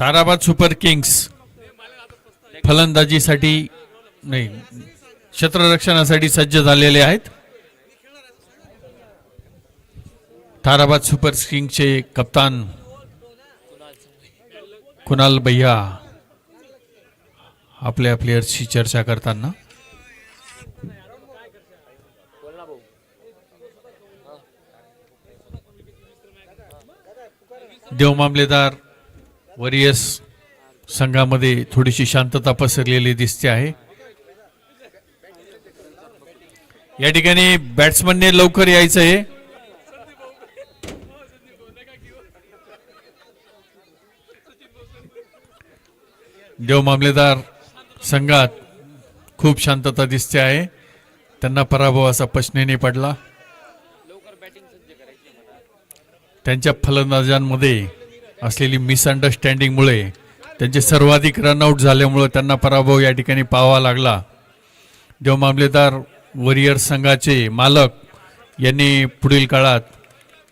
Tarabad super Kings फलंदाजीसाठी नाही क्षेत्ररक्षणासाठी सज्ज झालेले आहेत. ताराबाद सुपर किंग्सचे कप्तान कुणाल भैया आपल्या प्लेयर्सशी चर्चा करताना. देव मामलेदार वॉरियर्स संघामध्ये थोडीशी शांतता पसरलेली दिसते आहे. या ठिकाणी बॅट्समनने लवकर यायचं आहे. देव मामलेदार संघात खूप शांतता दिसते आहे. त्यांना पराभव असा प्रश्नाने पडला. त्यांच्या फलंदाजांमध्ये असलेली मिसअंडरस्टँडिंगमुळे त्यांचे सर्वाधिक रनआउट झाल्यामुळे त्यांना पराभव या ठिकाणी पाहावा लागला. देव मामलेदार वॉरियर्स संघाचे मालक यांनी पुढील काळात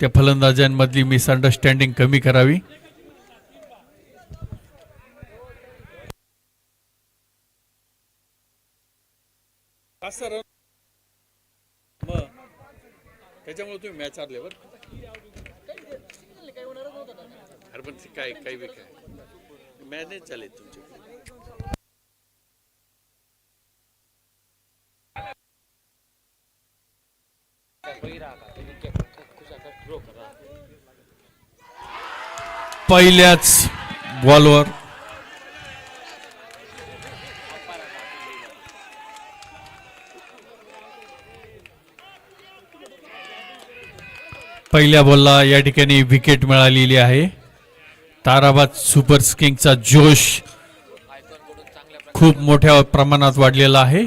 त्या फलंदाजांमधली मिसअंडरस्टँडिंग कमी करावी. त्याच्यामुळे तुम्ही मॅच हारले बरं. काय काय मॅनेज झाले तुमचे. पहिल्याच बॉलवर पहिल्या बॉलला या ठिकाणी विकेट मिळालेली आहे. ताराबाद सुपर किंग्सचा जोश खूप मोठ्या प्रमाणात वाढलेला आहे.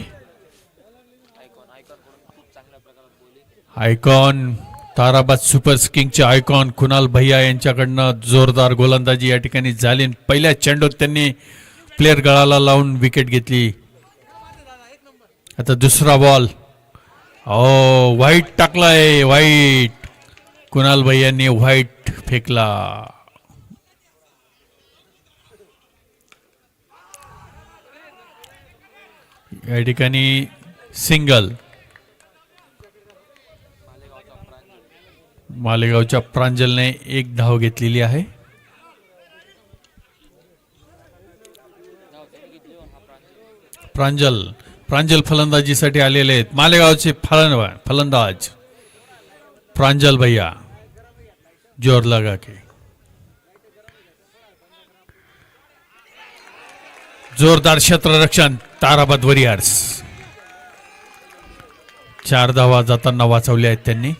आयकॉन ताराबाद सुपर किंग्सचे आयकॉन कुणाल भैया यांच्याकडनं जोरदार गोलंदाजी या ठिकाणी झाली. पहिल्या चेंडूत त्यांनी प्लेअर गळाला लावून विकेट घेतली. आता दुसरा बॉल व्हाईट टाकलाय. व्हाईट कुणाल भैयांनी व्हाईट फेकला. या ठिकाणी सिंगल. मालेगावच्या प्रांजलने एक धाव घेतलेली आहे. प्रांजल फलंदाजीसाठी आलेले आहेत. मालेगावचे फलंदाज प्रांजल भैया जोर लगा के जोरदार क्षेत्ररक्षण. ताराबाद वॉरियर्स 4 धावा जाताना वाचवल्या आहेत त्यांनी.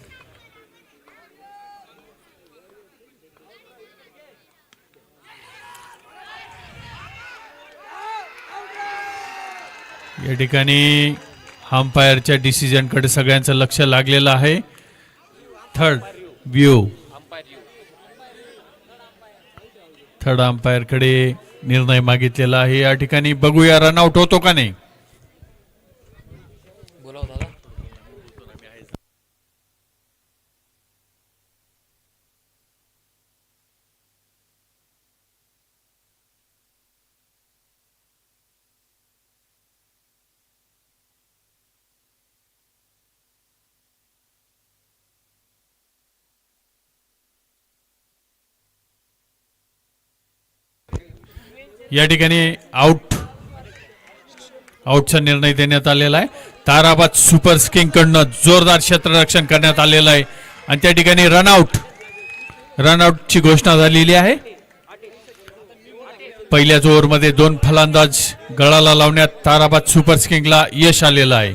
या ठिकाणी अंपायरच्या डिसिजनकडे सगळ्यांचं लक्ष लागलेलं आहे. थर्ड अंपायर कडे निर्णय मागितलेला आहे. या ठिकाणी बघूया रनआउट होतो का नाही. या ठिकाणी आउटचा निर्णय देण्यात आलेला आहे. ताराबाद सुपर किंग कडनं जोरदार क्षेत्ररक्षण करण्यात आलेलं आहे आणि त्या ठिकाणी रनआउटची घोषणा झालेली आहे. पहिल्याच ओव्हरमध्ये 2 फलंदाज गळाला लावण्यात ताराबाद सुपर किंगला यश आलेलं आहे.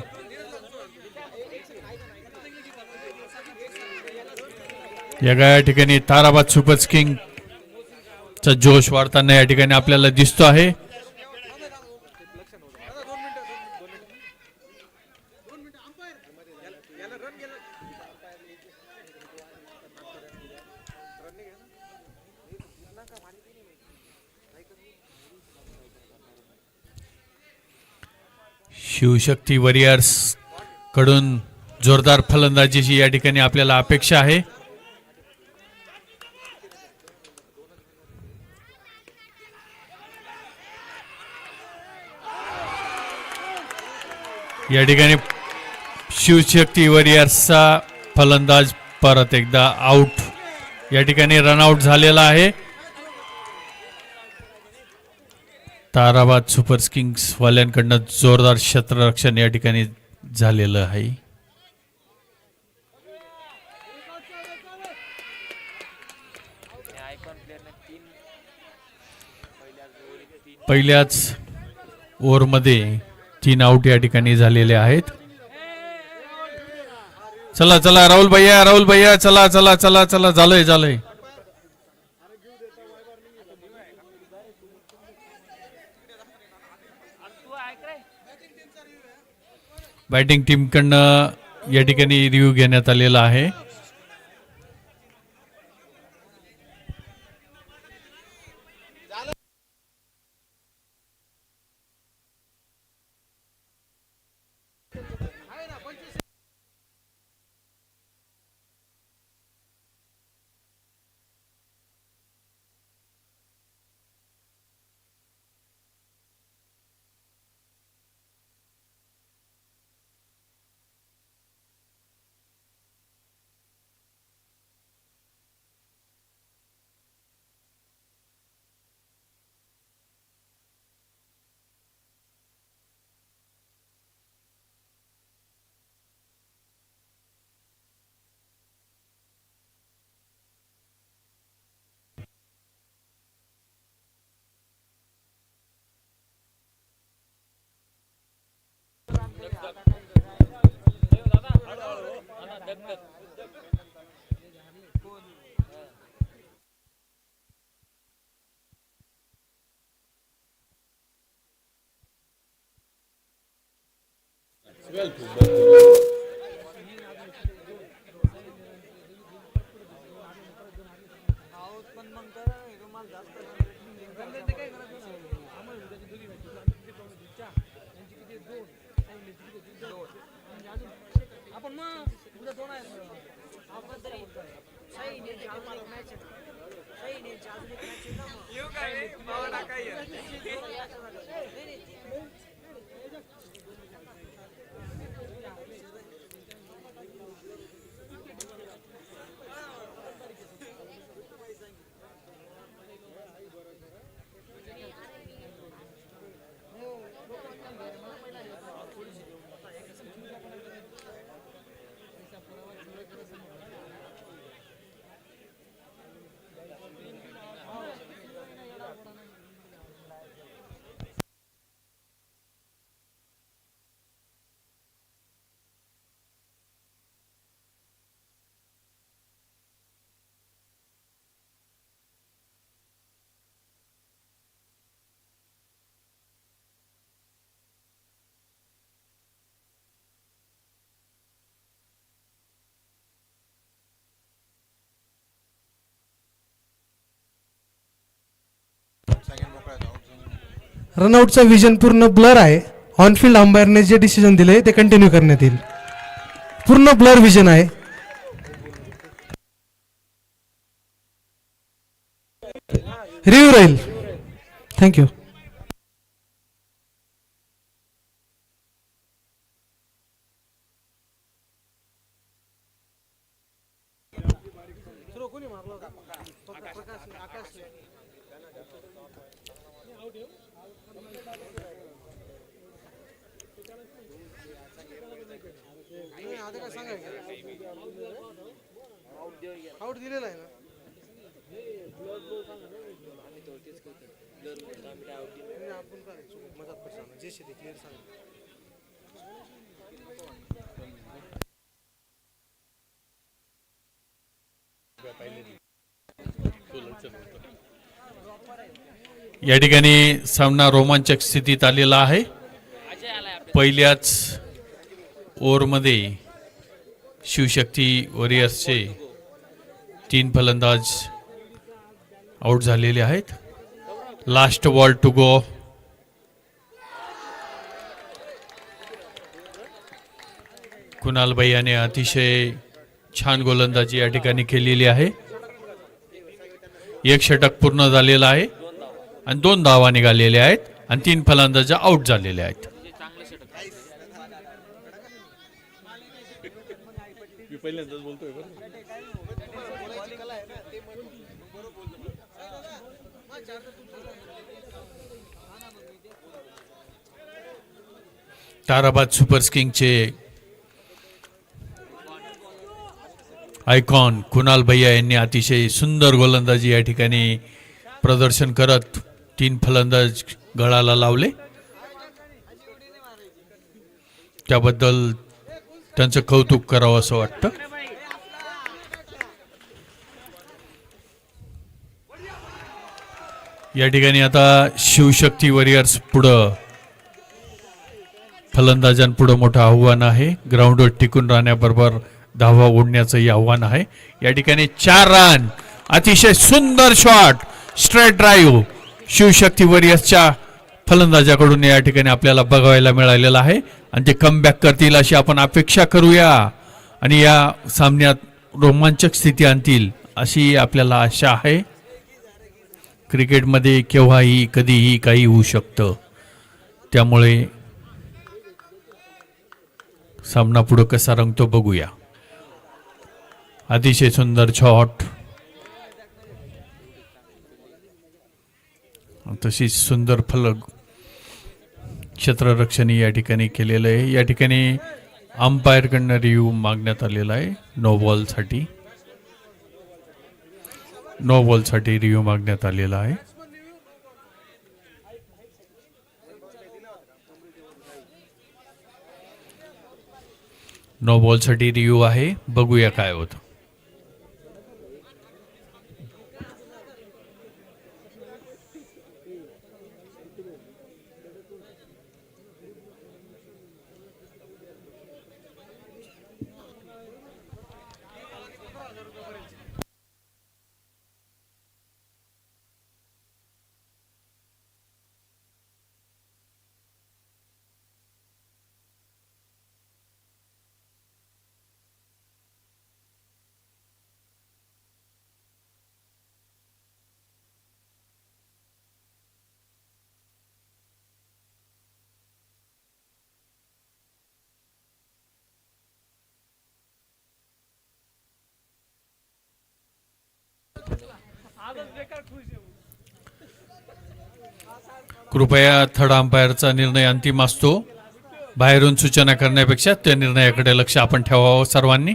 या ठिकाणी ताराबाद सुपर किंग चा जोश वाढताना या ठिकाणी आपल्याला दिसतो आहे. शिवशक्ती वॉरियर्स कडून जोरदार फलंदाजीची या ठिकाणी आपल्याला अपेक्षा आहे. या ठिकाणी शिवशक्ती वॉरियर्सचा फलंदाज परत एकदा आउट, या ठिकाणी रनआउट झालेला आहे. ताराबाद सुपर किंग्स वाल्यांकडनं जोरदार क्षेत्ररक्षण या ठिकाणी झालेलं आहे. पहिल्याच ओव्हरमध्ये 3 आउट या ठिकाणी झालेले आहेत. चला चला राहुल भैया चला चला चला चला, झालंय. बॅटिंग टीमकडनं या ठिकाणी रिव्ह्यू घेण्यात आलेला आहे. रनआउटचा विजन पूर्ण ब्लर आहे. ऑनफिल्ड अंपायरने जे डिसिजन दिले ते कंटिन्यू करण्यात येईल. पूर्ण ब्लर विजन आहे. रिव्ह्यू राहील. थँक्यू. आउट दिलेला आहे ना. आपण करायचो मजात पडताना जे शेती क्लिअर सांग. या ठिकाणी सामना रोमांचक स्थितीत आलेला आहे. पहिल्याच ओव्हरमध्ये शिवशक्ती वॉरियर्सचे 3 फलंदाज आउट झालेले आहेत. Last ball to go. Kunal भैयाने अतिशय छान गोलंदाजी या ठिकाणी केलेली आहे. 1 षटक पूर्ण झालेलं आहे आणि 2 धावा निघालेल्या आहेत आणि 3 फलंदाज आउट झालेले आहेत. पहिल्यांदाच बोलतोय ताराबाद सुपर किंगचे आयकॉन कुणाल भैया यांनी अतिशय सुंदर गोलंदाजी या ठिकाणी प्रदर्शन करत 3 फलंदाज गळाला लावले. त्याबद्दल त्यांचं कौतुक करावं असं वाटतं. या ठिकाणी आता शिवशक्ती वॉरियर्स पुढं फलंदाजांपुढं मोठं आव्हान आहे. ग्राउंडवर टिकून राहण्याबरोबर धावा ओढण्याचंही आव्हान आहे. या ठिकाणी 4 रन, अतिशय सुंदर शॉट, स्ट्रेट ड्राईव्ह शिवशक्ती वॉरियर्सच्या फलंदाजाकडून या ठिकाणी आपल्याला बघायला मिळालेला आहे आणि ते कमबॅक करतील अशी आपण अपेक्षा करूया आणि या सामन्यात रोमांचक स्थिती आणतील अशी आपल्याला आशा आहे. क्रिकेटमध्ये केव्हाही कधीही काही होऊ शकतं, त्यामुळे सामना पुढे कसा रंगतो बघूया. अतिशय सुंदर शॉट, तशी सुंदर फलक क्षेत्ररक्षणी या ठिकाणी केलेलं आहे. या ठिकाणी अंपायरकडनं रिव्ह्यू मागण्यात आलेला आहे. नो बॉलसाठी रिव्ह्यू मागण्यात आलेला आहे. नो बॉलसाठी रिव्ह्यू आहे, बघूया काय होतं. कृपया थर्ड अंपायरचा निर्णय अंतिम असतो. बाहेरून सूचना करण्यापेक्षा त्या निर्णयाकडे लक्ष आपण ठेवावं सर्वांनी.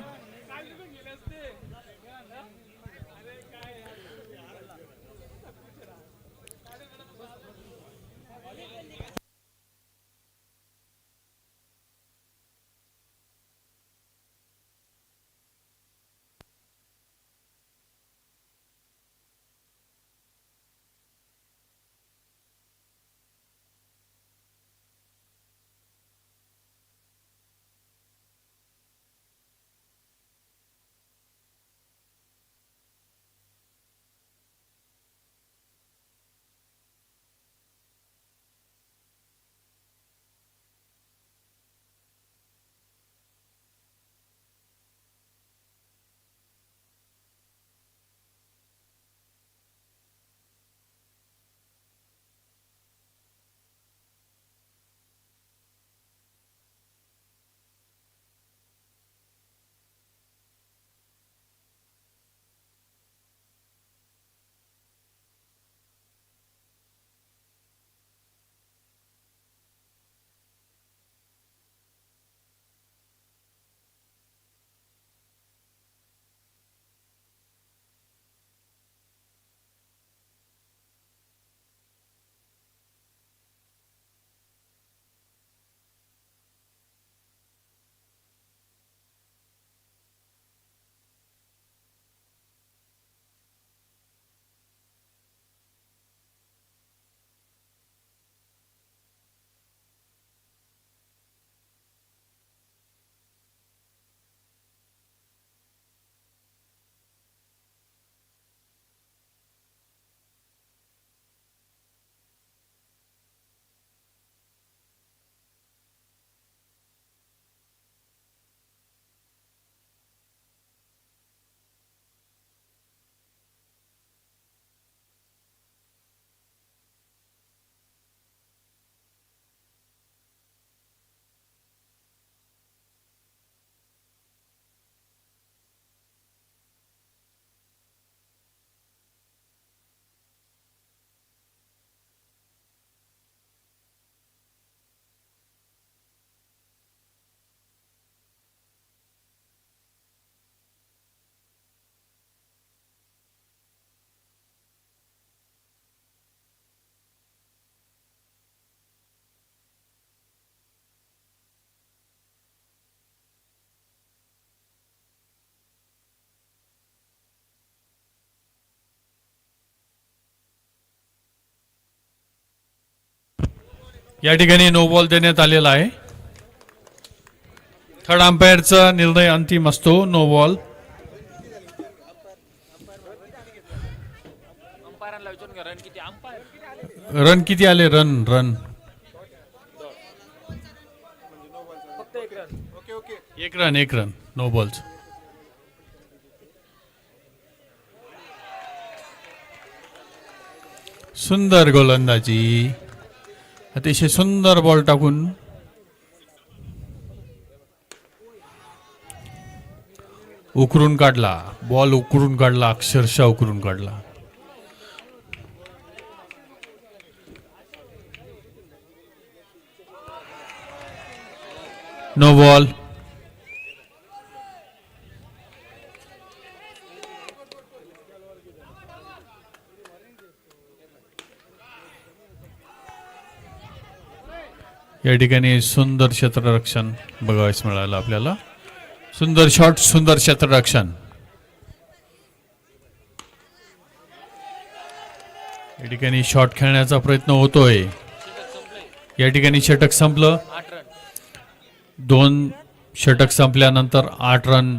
या ठिकाणी नो बॉल देण्यात आलेला आहे. थर्ड अंपायरचा निर्णय अंतिम असतो. No ball. रन किती आले? रन रन एक रन नो बॉल्स. सुंदर गोलंदाजी, अतिशय सुंदर बॉल टाकून उकरून काढला. बॉल उकरून काढला, अक्षरशः उकरून काढला. No ball. या ठिकाणी सुंदर क्षेत्ररक्षण बघावयास मिळालं आपल्याला. सुंदर शॉट, सुंदर क्षेत्ररक्षण. या ठिकाणी शॉट खेळण्याचा प्रयत्न होतोय. या ठिकाणी षटक संपलं. 2 षटक संपल्यानंतर 8 रन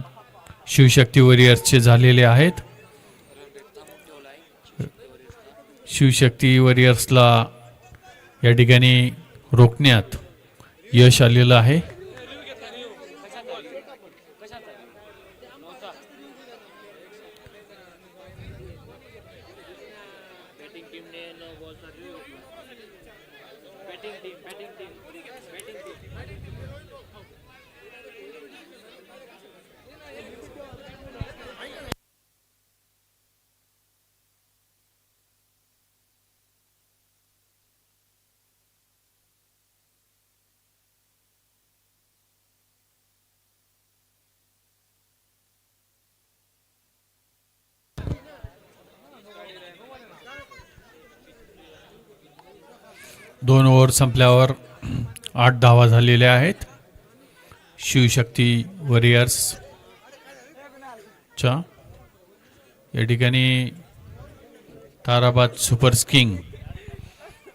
शिवशक्ती वॉरियर्सचे झालेले आहेत. शिवशक्ती वॉरियर्सला या ठिकाणी रोखण्यात यश आलेलं आहे. दोन ओव्हर संपल्यावर 8 धावा झालेल्या आहेत शिवशक्ती वॉरियर्सच्या. या ठिकाणी ताराबाद सुपर्स किंग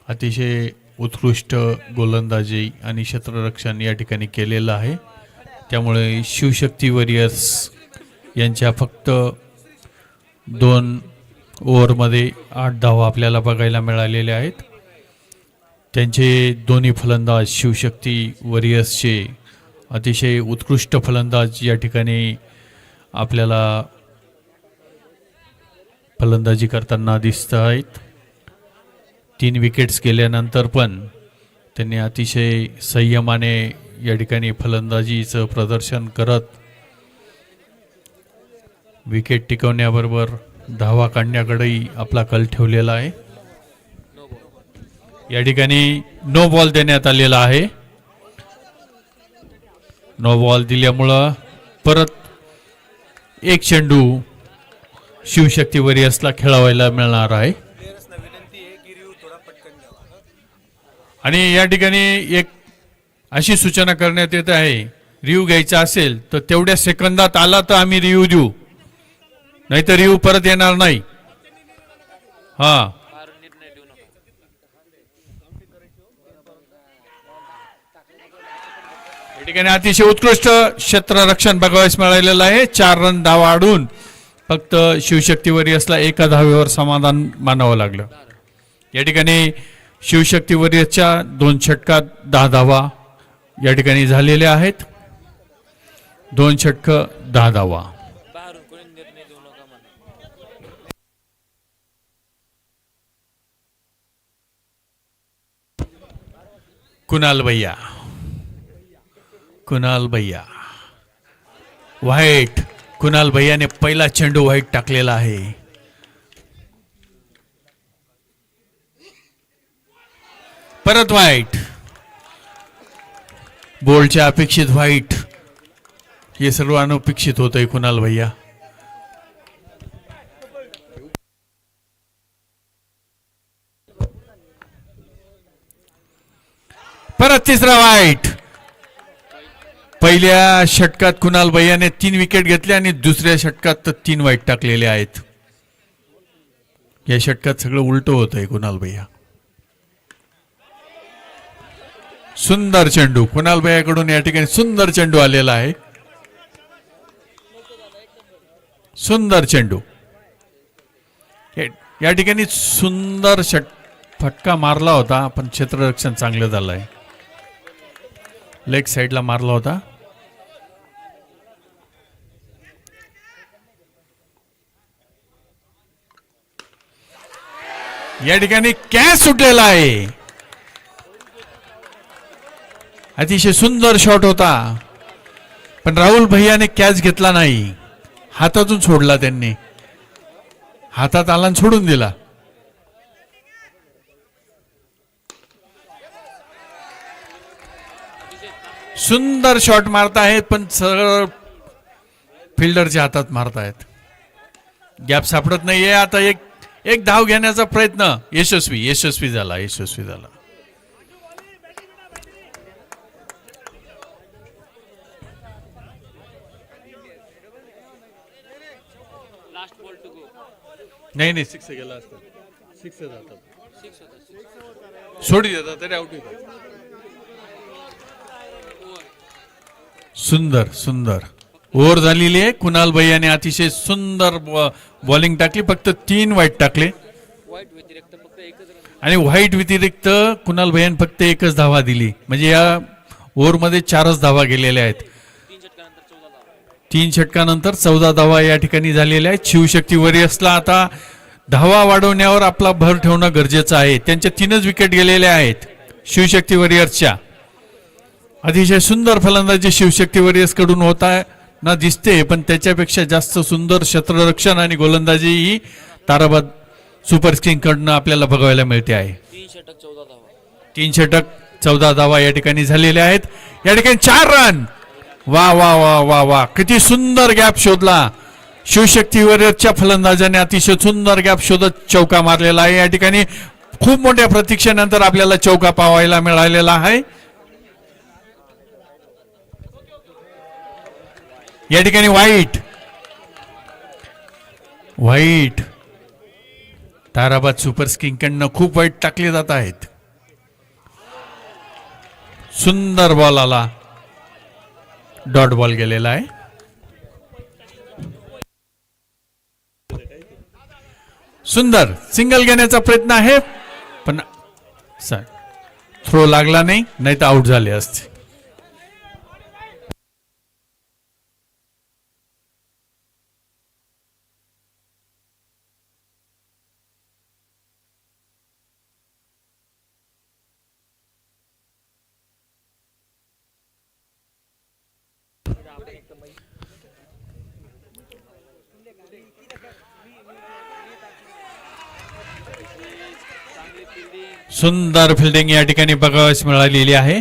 अतिशय उत्कृष्ट गोलंदाजी आणि क्षेत्ररक्षण या ठिकाणी केलेलं आहे. त्यामुळे शिवशक्ती वॉरियर्स यांच्या फक्त 2 ओव्हरमध्ये 8 धावा आपल्याला बघायला मिळालेल्या आहेत. त्यांचे दोन्ही फलंदाज शिवशक्ती वॉरियर्सचे अतिशय उत्कृष्ट फलंदाज या ठिकाणी आपल्याला फलंदाजी करताना दिसत आहेत. 3 विकेट्स गेल्यानंतर पण त्यांनी अतिशय संयमाने या ठिकाणी फलंदाजीचं प्रदर्शन करत विकेट टिकवण्याबरोबर धावा काढण्याकडेही आपला कल ठेवलेला आहे. या ठिकाणी नो बॉल देण्यात आलेला आहे. नो बॉल दिल्यामुळं परत एक चेंडू शिवशक्ती वॉरियर्सला खेळवायला मिळणार आहे. आणि या ठिकाणी एक अशी सूचना करण्यात येत आहे, रिव्ह्यू घ्यायचा असेल तर तेवढ्या सेकंदात आला तर आम्ही रिव्ह्यू देऊ, नाहीतर रिव्ह्यू परत येणार नाही. हा, या ठिकाणी अतिशय उत्कृष्ट क्षेत्ररक्षण बघावयास मिळालेलं आहे. 4 रन धावा आडून फक्त शिवशक्ती वॉरियर्सला 1 धावेवर समाधान मानावं लागलं. या ठिकाणी शिवशक्ती वॉरियर्सच्या 2 षटकात 10 धावा या ठिकाणी झालेल्या आहेत. 2 षटक 10 धावा. कुणाल भैया व्हाईट. कुणाल भैयाने पहिला चेंडू व्हाईट टाकलेला आहे. परत व्हाईट. बोलच्या अपेक्षित व्हाईट. हे सर्व अनपेक्षित होतंय कुणाल भैया. परत तिसरा व्हाईट. पहिल्या षटकात कुणाल भैयाने 3 विकेट घेतले आणि दुसऱ्या षटकात तर 3 व्हाईट टाकलेले आहेत. या षटकात सगळं उलट होत आहे कुणाल भैया. सुंदर चेंडू कुणाल भैयाकडून या ठिकाणी सुंदर चेंडू आलेला आहे. सुंदर चेंडू या ठिकाणी सुंदर फटका मारला होता पण क्षेत्ररक्षण चांगलं झालंय. लेग साइडला मारला होता. या ठिकाणी कॅच सुटलेला आहे. अतिशय सुंदर शॉट होता पण राहुल भैयाने कॅच घेतला नाही. हातातून सोडला त्यांनी. हातात आला आणि सोडून दिला. सुंदर शॉट मारतायत पण सरळ फिल्डरच्या हातात मारतायत. गॅप सापडत नाहीये. आता एक धाव घेण्याचा प्रयत्न यशस्वी झाला. नाही सिक्स गेला असता. सिक्स सोडी देतात तरी आउट होतात. सुंदर ओव्हर झालेली आहे. कुणाल भैयाने अतिशय सुंदर बॉलिंग टाकली. फक्त 3 वाईट टाकले आणि व्हाईट व्यतिरिक्त कुणाल भैयाने फक्त 1च धावा दिली. म्हणजे या ओव्हरमध्ये 4च धावा गेलेल्या आहेत. 3 षटकानंतर 14 धावा या ठिकाणी झालेल्या आहेत. शिवशक्ती वॉरियर्सला आता धावा वाढवण्यावर आपला भर ठेवणं गरजेचं आहे. त्यांच्या 3च विकेट गेलेल्या आहेत शिवशक्ती वॉरियर्सच्या. अतिशय सुंदर फलंदाजी शिवशक्ती वॉरियर्स कडून होता ना दिसते पण त्याच्यापेक्षा जास्त सुंदर क्षेत्ररक्षण आणि गोलंदाजी ही ताराबाद सुपर किंग कडनं आपल्याला बघायला मिळते आहे. 3 षटक 14 धावा या ठिकाणी झालेल्या आहेत. या ठिकाणी 4 रन. वा वा वा वा वा किती सुंदर गॅप शोधला. शिवशक्ती वॉरियर्सच्या फलंदाजाने अतिशय सुंदर गॅप शोधत चौका मारलेला आहे. या ठिकाणी खूप मोठ्या प्रतीक्षेनंतर आपल्याला चौका पाहायला मिळालेला आहे. या ठिकाणी वाईट ताराबाद सुपर किंग कडनं खूप वाईट टाकले जात आहेत. सुंदर बॉल आला. डॉट बॉल गेलेला आहे. सुंदर सिंगल घेण्याचा प्रयत्न आहे पण थ्रो लागला नाही तर आउट झाले असते. सुंदर फिल्डिंग या ठिकाणी बघावयास मिळालेली आहे.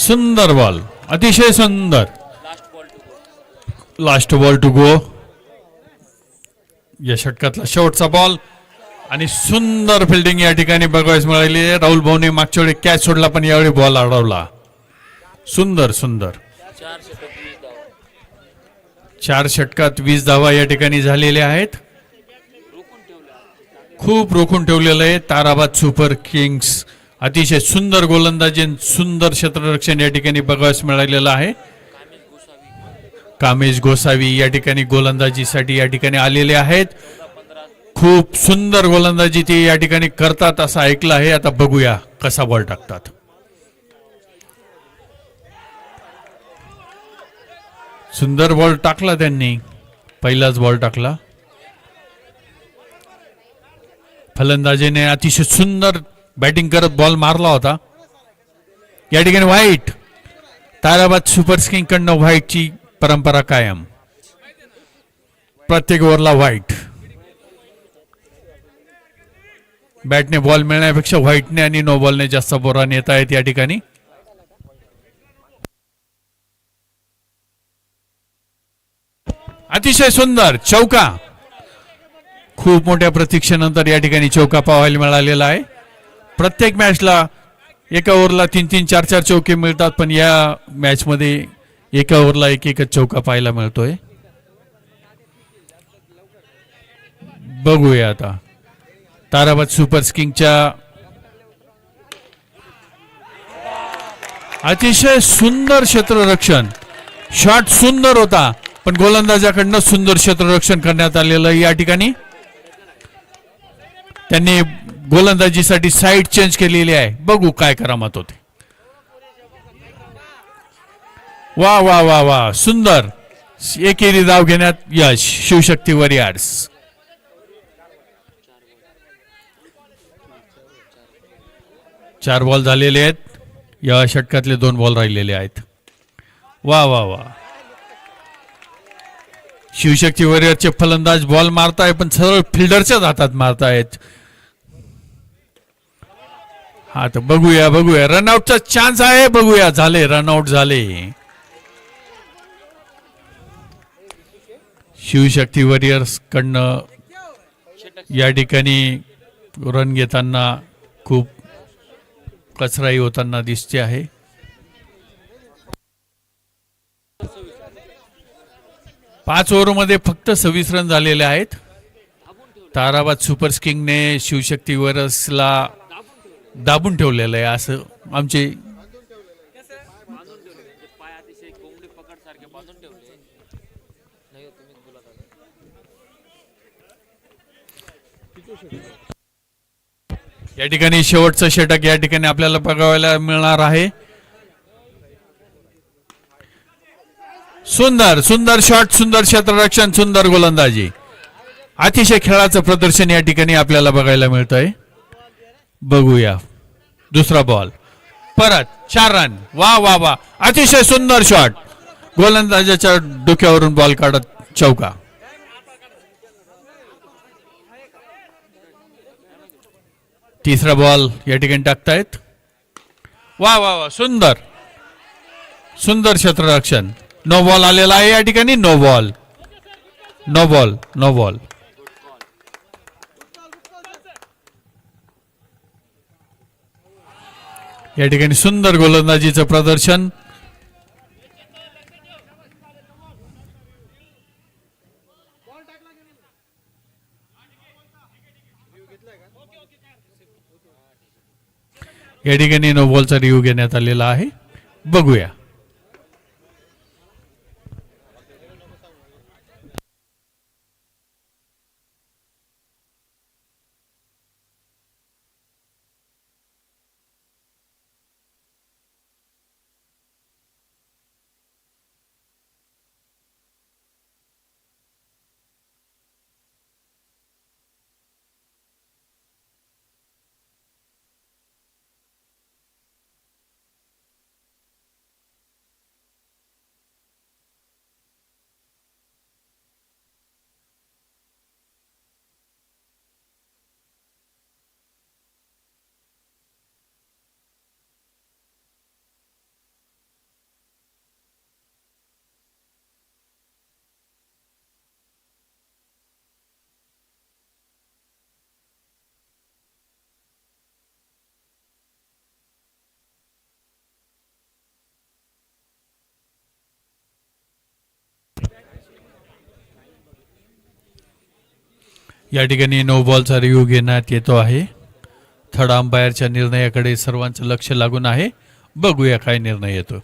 सुंदर बॉल अतिशय सुंदर. Last ball to go. या षटकातला शेवटचा बॉल आणि सुंदर फिल्डिंग या ठिकाणी बघावयास मिळाली आहे. राहुल भाऊने मागच्या वेळी कॅच सोडला पण यावेळी बॉल अडवला. सुंदर 4 षटकात 20 धावा या ठिकाणी झालेल्या आहेत. खूप रोखून ठेवलेलं आहे ताराबाद सुपर किंग्स. अतिशय सुंदर गोलंदाजी सुंदर क्षेत्ररक्षण या ठिकाणी बघावयास मिळालेलं आहे. कामेश गोसावी या ठिकाणी गोलंदाजीसाठी या ठिकाणी आलेले आहेत. खूप सुंदर गोलंदाजी ते या ठिकाणी करतात असं ऐकलं आहे. आता बघूया कसा बॉल टाकतात. सुंदर बॉल टाकला त्यांनी. पहिलाच बॉल टाकला. फलंदाजीने अतिशय सुंदर बॅटिंग करत बॉल मारला होता. या ठिकाणी व्हाईट. ताराबाद सुपर किंग कडनं व्हाईटची परंपरा कायम. प्रत्येक ओव्हरला व्हाईट. बॅटने बॉल मिळण्यापेक्षा व्हाईटने आणि नो बॉलने जास्त बोरा नेता आहेत या ठिकाणी. अतिशय सुंदर चौका. खूप मोठ्या प्रतीक्षेनंतर या ठिकाणी चौका पाहायला मिळालेला आहे. प्रत्येक मॅचला एका ओव्हरला 3-3 4-4 चौके मिळतात पण या मॅच मध्ये एका ओव्हरला एकच चौका पाहायला मिळतोय. बघूया आता ताराबाद सुपर किंगच्या अतिशय सुंदर क्षेत्ररक्षण, शॉट सुंदर होता पण गोलंदाजाकडनं सुंदर क्षेत्ररक्षण करण्यात आलेलं या ठिकाणी. त्यांनी गोलंदाजीसाठी साईड चेंज केलेली आहे. बघू काय करामत होते. वा वा वा वा, सुंदर एकेरी धाव घेण्यात यश शिवशक्ती वॉरियर्स. चार बॉल झालेले आहेत. या षटकातले 2 बॉल राहिलेले आहेत. वा वा वा, शिवशक्ती वॉरियरचे फलंदाज बॉल मारताय पण सरळ फिल्डरच्याच हातात मारतायत. हा तर बघूया बघूया, रनआउटचा चान्स आहे. बघूया, झाले रनआउट झाले. शिवशक्ती वॉरियर्स कडनं या ठिकाणी रन घेताना खूप कचराई होताना दिसते आहे. पाच ओव्हरमध्ये फक्त 26 रन झालेले आहेत. ताराबाद सुपर किंगने शिवशक्ती वॉरियर्सला दाबून ठेवलेलं आहे असं आमचे या ठिकाणी शेवटचं षटक या ठिकाणी आपल्याला बघायला मिळणार आहे. सुंदर सुंदर शॉट, सुंदर क्षेत्ररक्षण, सुंदर गोलंदाजी, अतिशय खेळाचं प्रदर्शन या ठिकाणी आपल्याला बघायला मिळतंय. बघूया दुसरा बॉल, परत 4 रन. वा वा वा, अतिशय सुंदर शॉट, गोलंदाजाच्या डोक्यावरून बॉल काढत चौका. तिसरा बॉल या ठिकाणी टाकतायत. वा वा वा, सुंदर सुंदर क्षेत्ररक्षण. नो बॉल आलेला आहे या ठिकाणी. No ball, no ball, no ball. या ठिकाणी सुंदर गोलंदाजीचं प्रदर्शन. या ठिकाणी नो बॉलचा रिव्ह्यू घेण्यात आलेला आहे. बघूया. या ठिकाणी नो बॉलचा रिव्ह्यू घेण्यात येतो आहे. थर्ड अंपायरच्या निर्णयाकडे सर्वांचं लक्ष लागून आहे. बघूया काय निर्णय येतो.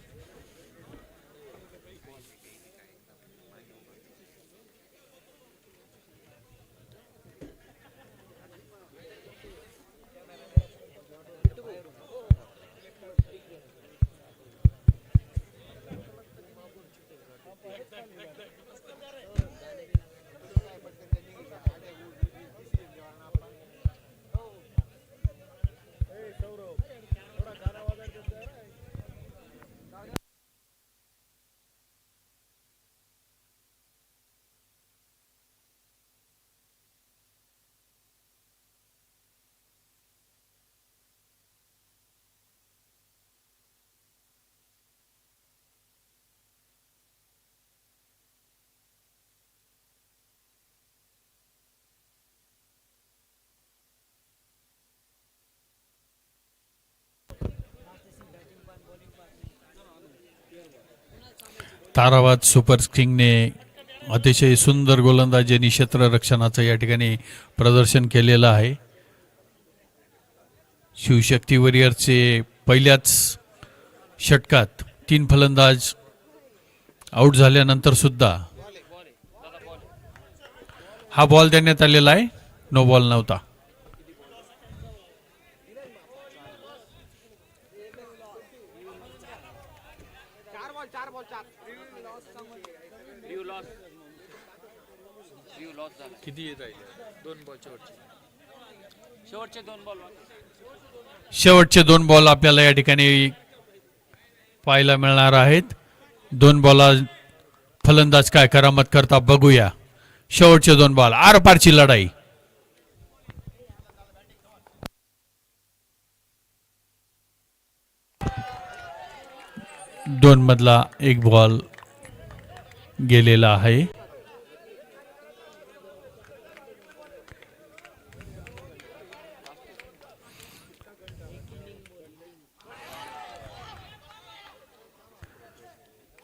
ताराबाद सुपर किंगने अतिशय सुंदर गोलंदाजी आणि क्षेत्ररक्षणाचं या ठिकाणी प्रदर्शन केलेलं आहे. शिवशक्ती वॉरियर्सचे पहिल्याच षटकात 3 फलंदाज आउट झाल्यानंतर सुद्धा हा बॉल देण्यात आलेला आहे, नो बॉल नव्हता. किती येत आहे 2 बॉल शेवटचे 2 बॉल आपल्याला या ठिकाणी पाहायला मिळणार आहेत. 2 बॉल फलंदाज काय करामत करता बघूया. शेवटचे 2 बॉल, आरपारची लढाई. दोन मधला एक बॉल गेलेला आहे.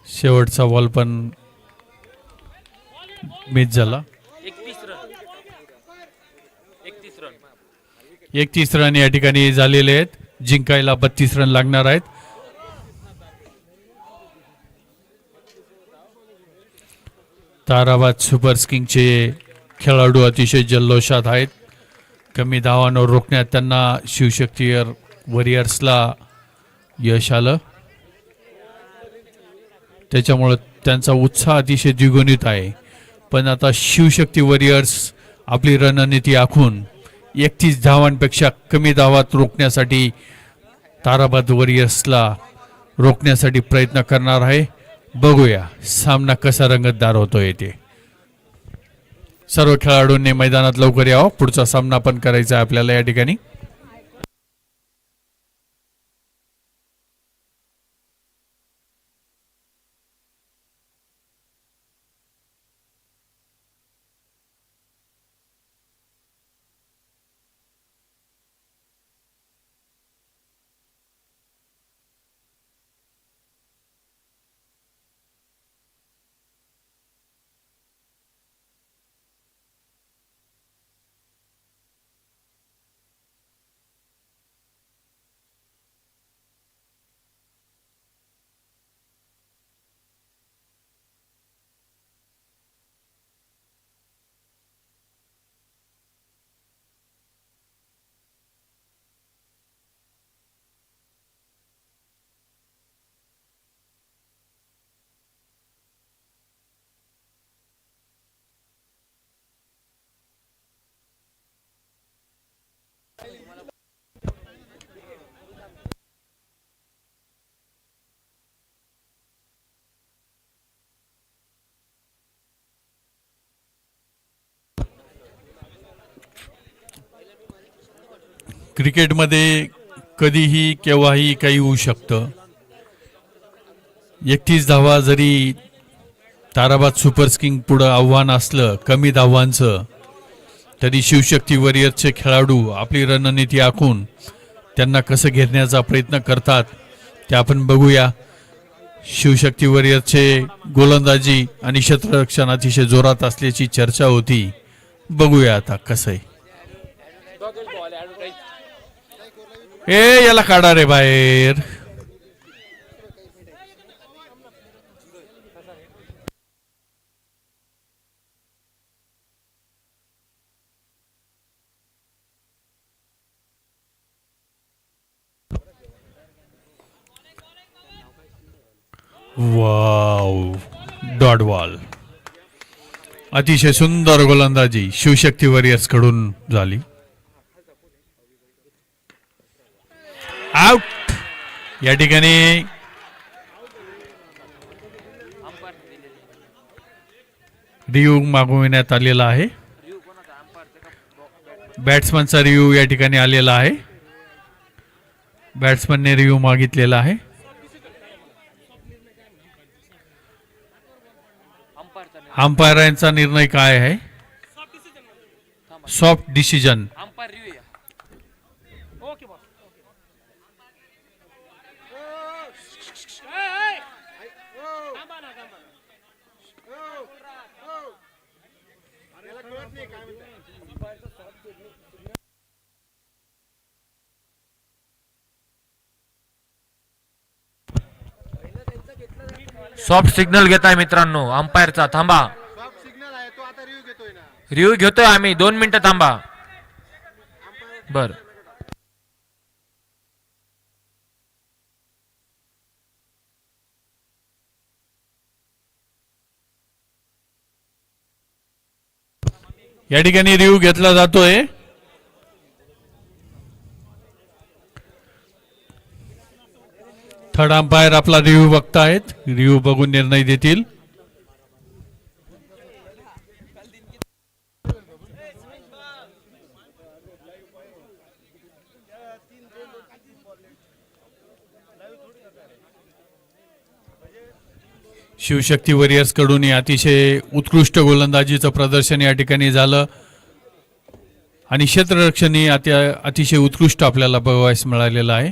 शेवटचा बॉल पण मिस झाला. 31 रन या ठिकाणी झालेले आहेत. जिंकायला 32 रन लागणार आहेत. ताराबाद सुपर किंग्सचे खेळाडू अतिशय जल्लोषात आहेत. कमी धावांवर रोखण्यात त्यांना शिवशक्ती वॉरियर्सला यश आलं, त्याच्यामुळे त्यांचा उत्साह अतिशय द्विगुणित आहे. पण आता शिवशक्ती वॉरियर्स आपली रणनीती आखून 31 धावांपेक्षा कमी धावात रोखण्यासाठी ताराबाद वॉरियर्सला रोखण्यासाठी प्रयत्न करणार आहे. बघूया सामना कसा रंगतदार होतोय ते. सर्व खेळाडूंनी मैदानात लवकर यावं, पुढचा सामना पण करायचा आहे आपल्याला या ठिकाणी. क्रिकेटमध्ये कधीही केव्हाही काही होऊ शकतं. 31 धावा जरी ताराबाद सुपर किंग पुढं आव्हान असलं कमी धावांचं, तरी शिवशक्ती वॉरियर्सचे खेळाडू आपली रणनीती आखून त्यांना कसं घेण्याचा प्रयत्न करतात ते आपण बघूया. शिवशक्ती वॉरियर्सचे गोलंदाजी आणि क्षेत्ररक्षण अतिशय जोरात असल्याची चर्चा होती. बघूया आता कसं आहे. याला काढा रे बाहेर. Wow, dot ball. अतिशय सुंदर गोलंदाजी शिवशक्ती वॉरियर्स कडून झाली. आउट. या ठिकाणी रिव्ह्यू मागविण्यात आलेला आहे. बॅट्समनचा रिव्ह्यू या ठिकाणी आलेला आहे. बॅट्समनने रिव्ह्यू मागितलेला आहे. अंपायरांचा निर्णय काय आहे? Soft decision. सॉफ्ट सिग्नल घेताय मित्रांनो अंपायरचा. थांबा, रिव्ह्यू घेतोय आम्ही. 2 मिनिटं थांबा. बर, या ठिकाणी रिव्ह्यू घेतला जातोय. थर्ड अंपायर आपला रिव्ह्यू बघतायत. रिव्ह्यू बघून निर्णय देतील. शिवशक्ती वॉरियर्स कडून अतिशय उत्कृष्ट गोलंदाजीचं प्रदर्शन या ठिकाणी झालं आणि क्षेत्ररक्षणही अतिशय उत्कृष्ट आपल्याला बघावयास मिळालेलं आहे.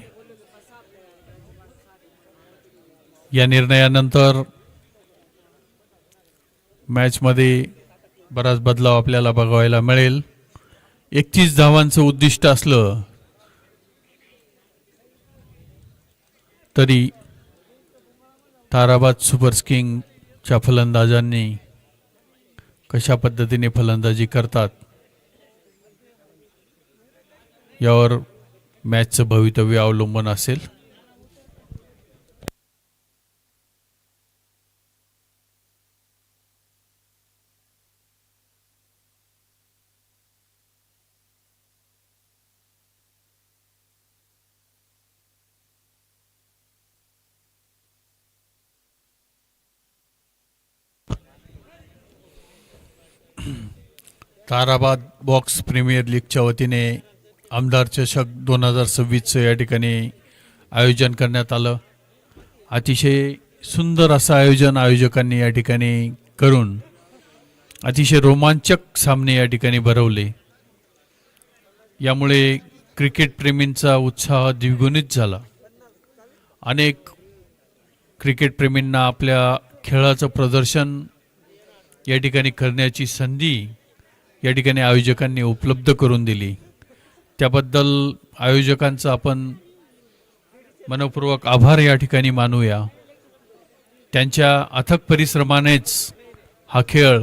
या निर्णयानंतर मॅचमध्ये बराच बदलाव आपल्याला बघायला मिळेल. 31 धावांचं उद्दिष्ट असलं तरी ताराबाद सुपर किंगच्या फलंदाजांनी कशा पद्धतीने फलंदाजी करतात यावर मॅचचं भवितव्य अवलंबून असेल. ताराबाद बॉक्स प्रीमियर लीगच्या वतीने आमदार चषक 2026चं या ठिकाणी आयोजन करण्यात आलं. अतिशय सुंदर असं आयोजन आयोजकांनी या ठिकाणी करून अतिशय रोमांचक सामने या ठिकाणी भरवले. यामुळे क्रिकेट प्रेमींचा उत्साह द्विगुणित झाला. अनेक क्रिकेट प्रेमींना आपल्या खेळाचं प्रदर्शन या ठिकाणी करण्याची संधी या ठिकाणी आयोजकांनी उपलब्ध करून दिली. त्याबद्दल आयोजकांचा आपण मनपूर्वक आभार या ठिकाणी मानूया. त्यांच्या अथक परिश्रमानेच हा खेळ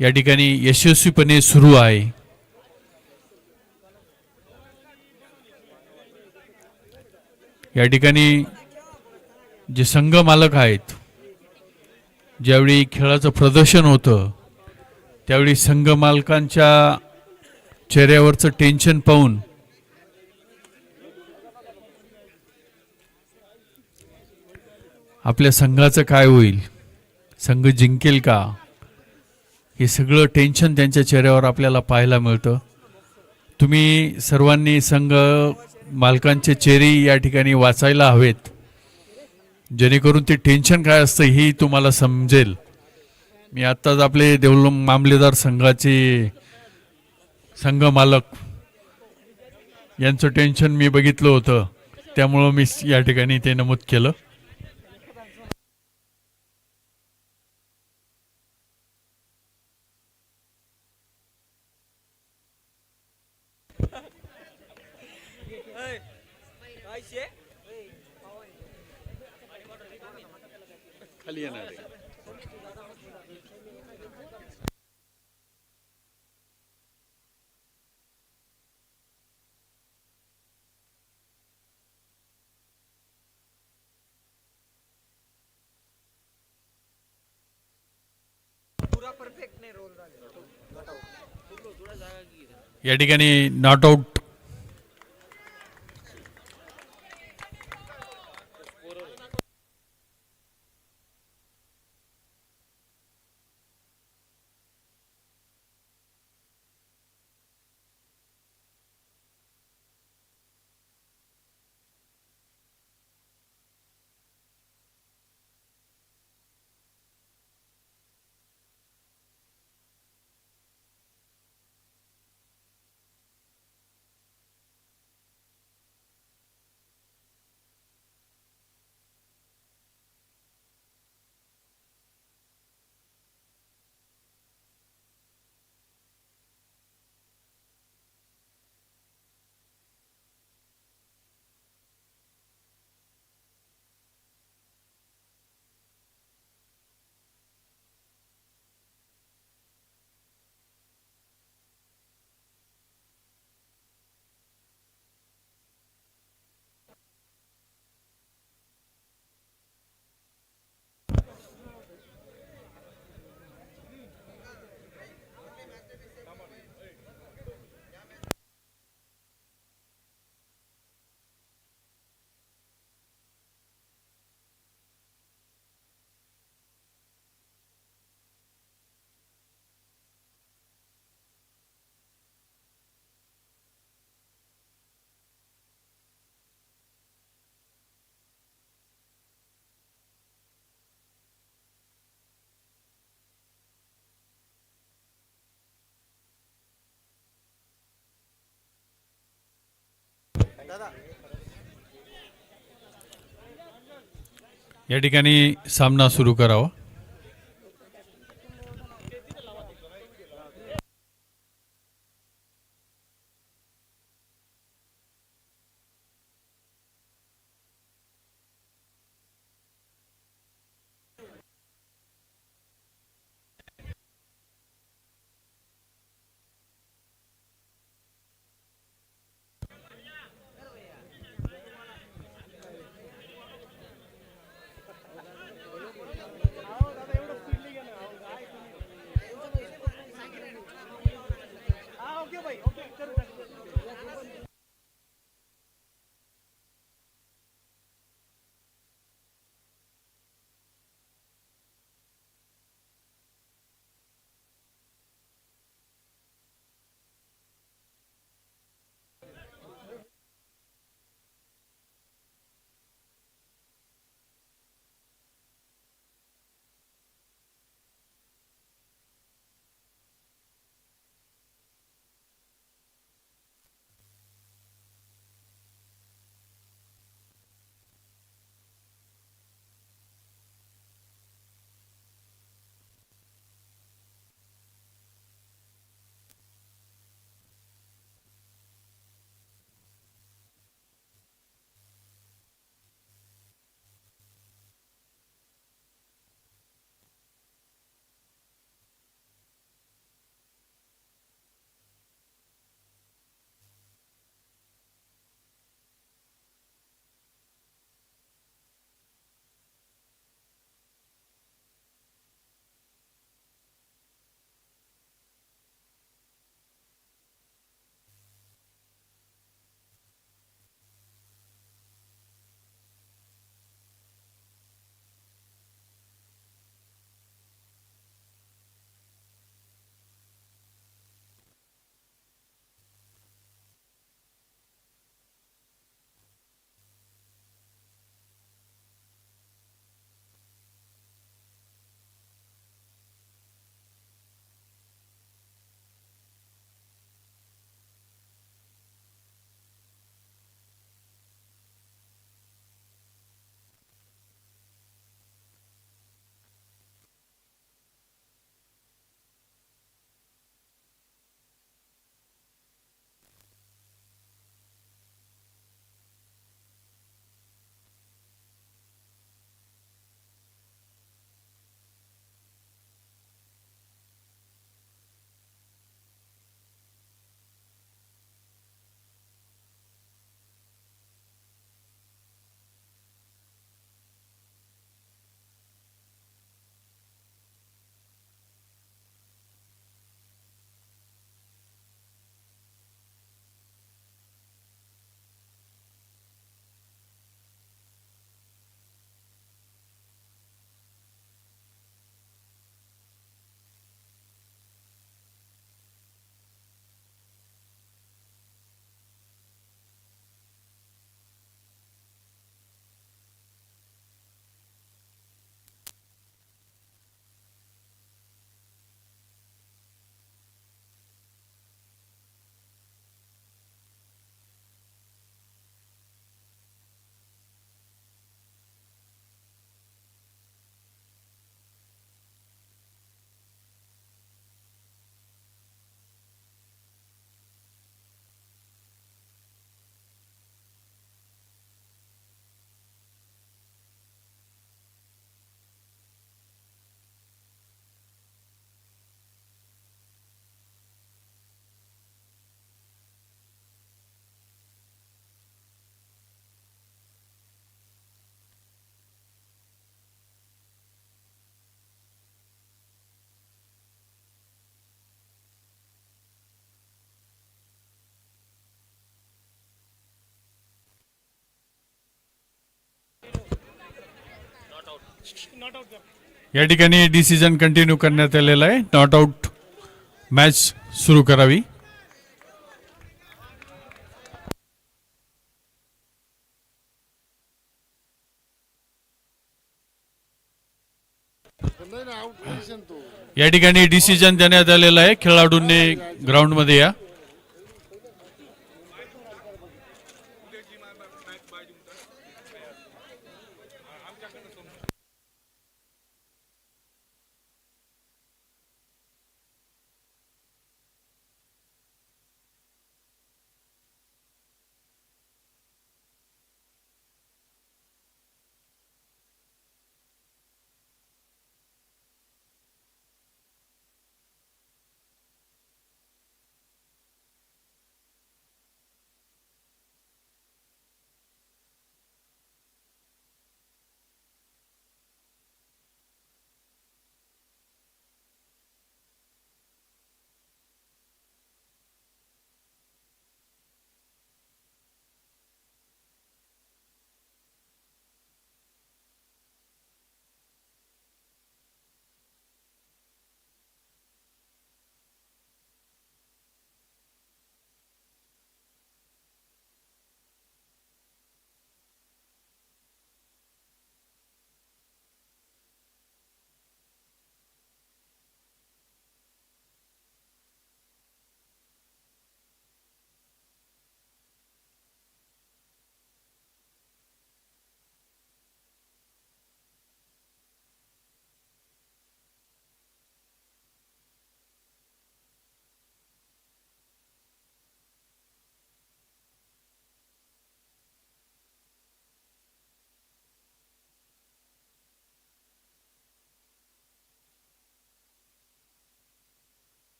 या ठिकाणी यशस्वीपणे सुरू आहे. या ठिकाणी जे संघ मालक आहेत, ज्यावेळी खेळाचं प्रदर्शन होतं त्यावेळी संघ मालकांच्या चेहऱ्यावरचं टेन्शन पाहून आपल्या संघाचं काय होईल, संघ जिंकेल का, हे सगळं टेन्शन त्यांच्या चेहऱ्यावर आपल्याला पाहायला मिळतं. तुम्ही सर्वांनी संघ मालकांचे चेहरे या ठिकाणी वाचायला हवेत, जेणेकरून ते टेन्शन काय असतं हे तुम्हाला समजेल. मी आत्ताच आपले देवलम मामलेदार संघाचे संघ मालक यांचं टेन्शन मी बघितलं होतं, त्यामुळं मी या ठिकाणी ते नमूद केलं. खाली येणार आहे. या ठिकाणी नॉट आउट या ठिकाणी सामना सुरू करावा. या ठिकाणी डिसिजन कंटिन्यू करण्यात आलेला आहे. नॉट आउट मॅच सुरू करावी. या ठिकाणी डिसिजन देण्यात आलेला आहे. खेळाडूंनी ग्राउंड मध्ये या.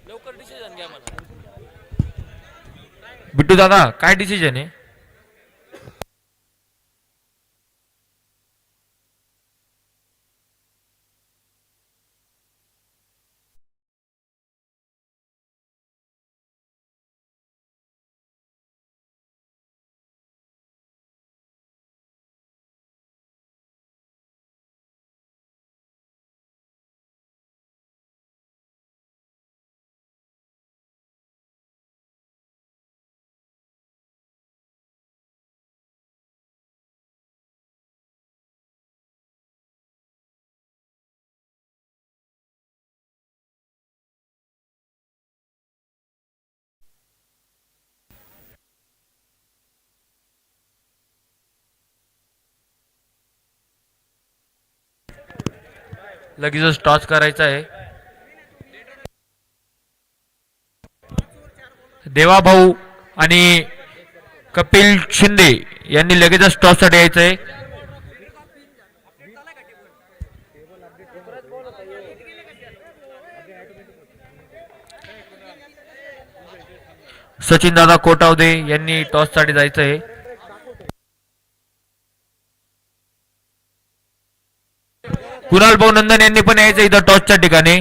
लवकर डिसिजन घ्या म्हणा. बिट्टू दादा काय डिसिजन आहे? लगेचच टॉस करायचा आहे. देवाभाऊ आणि कपिल शिंदे यांनी लगेचच टॉस साठी यायचं आहे. सचिन दादा कोटावदे यांनी टॉस साठी जायचं आहे. कुणाल भाऊ नंदन यांनी पण यायचं इथं टॉसच्या ठिकाणी.